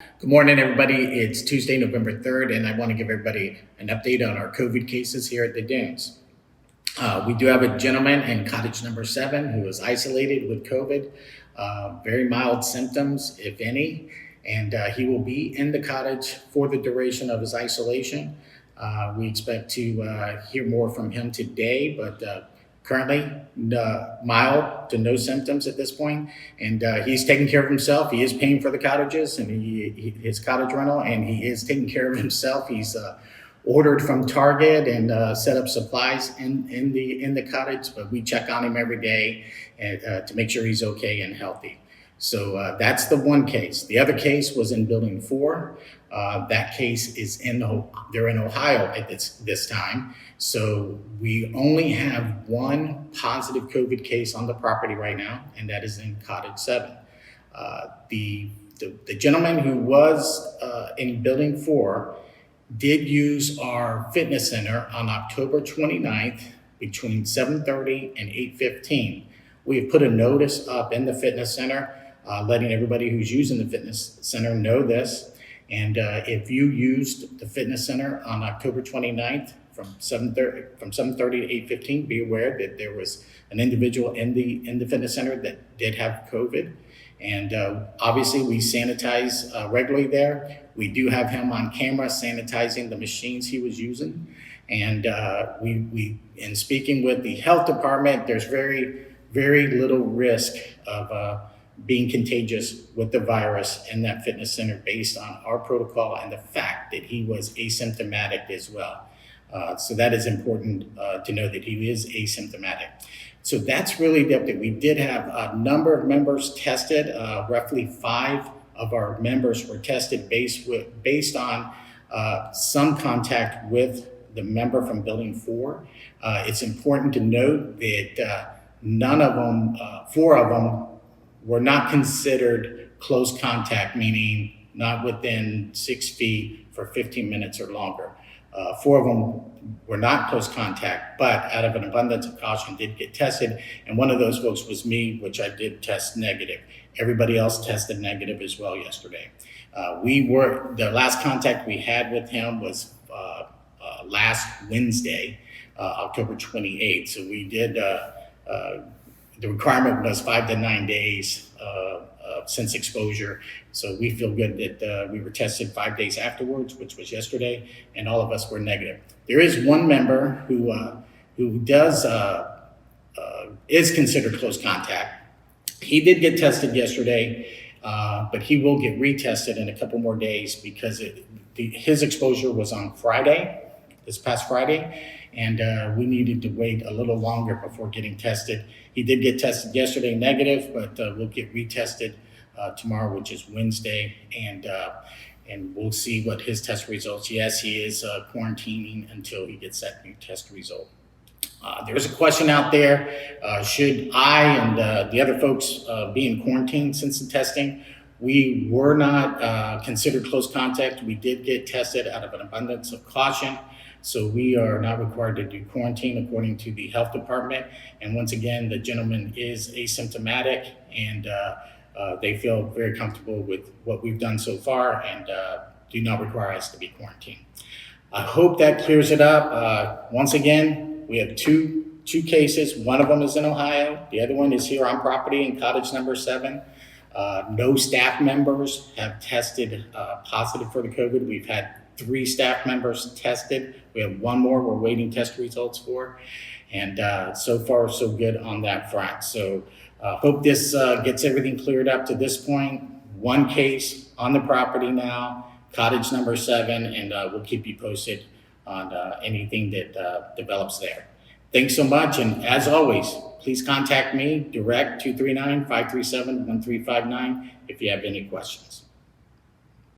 Good morning, everybody. It's Tuesday, November 3rd, and I want to give everybody an update on our COVID cases here at the Dunes. We do have a gentleman in cottage number 7 who is isolated with COVID, very mild symptoms, if any, and he will be in the cottage for the duration of his isolation. We expect to hear more from him today, but currently mild to no symptoms at this point, and he's taking care of himself. He is paying for the cottages and his cottage rental, and he is taking care of himself. He's ordered from Target and set up supplies in the cottage, but we check on him every day and, to make sure he's okay and healthy. So that's the one case. The other case was in Building 4. That case is they're in Ohio at this time. So we only have one positive COVID case on the property right now, and that is in Cottage 7. The gentleman who was in Building 4 did use our fitness center on October 29th between 7:30 and 8:15. We have put a notice up in the fitness center letting everybody who's using the fitness center know this. And if you used the fitness center on October 29th from 7:30 to 8:15, be aware that there was an individual in the fitness center that did have COVID. And obviously we sanitize regularly there. We do have him on camera sanitizing the machines he was using. And we in speaking with the health department, there's very, very little risk of being contagious with the virus in that fitness center based on our protocol and the fact that he was asymptomatic as well. So that is important to know that he is asymptomatic. So that's really the update. We did have a number of members tested. Roughly 5 of our members were tested based on some contact with the member from Building 4. It's important to note that none of them, 4 of them, were not considered close contact, meaning not within 6 feet for 15 minutes or longer. 4 of them were not close contact, but out of an abundance of caution did get tested. And one of those folks was me, which I did test negative. Everybody else tested negative as well yesterday. The last contact we had with him was last Wednesday, October 28th. So we did, the requirement was 5 to 9 days since exposure. So we feel good that we were tested 5 days afterwards, which was yesterday, and all of us were negative. There is one member who is considered close contact. He did get tested yesterday, but he will get retested in a couple more days because his exposure was on this past Friday, and we needed to wait a little longer before getting tested. He did get tested yesterday negative, but we'll get retested tomorrow, which is Wednesday, and we'll see what his test results. Yes, he is quarantining until he gets that new test result. There's a question out there, should I and the other folks be in quarantine since the testing? We were not considered close contact. We did get tested out of an abundance of caution. So we are not required to do quarantine according to the health department. And once again, the gentleman is asymptomatic, and they feel very comfortable with what we've done so far and do not require us to be quarantined. I hope that clears it up. Once again, we have two cases. One of them is in Ohio. The other one is here on property in cottage number 7. No staff members have tested positive for the COVID. We've had 3 staff members tested. We have 1 more we're waiting test results for. And so far, so good on that front. So hope this gets everything cleared up to this point. 1 case on the property now, cottage number 7, and we'll keep you posted on anything that develops there. Thanks so much. And as always, please contact me direct 239-537-1359 if you have any questions.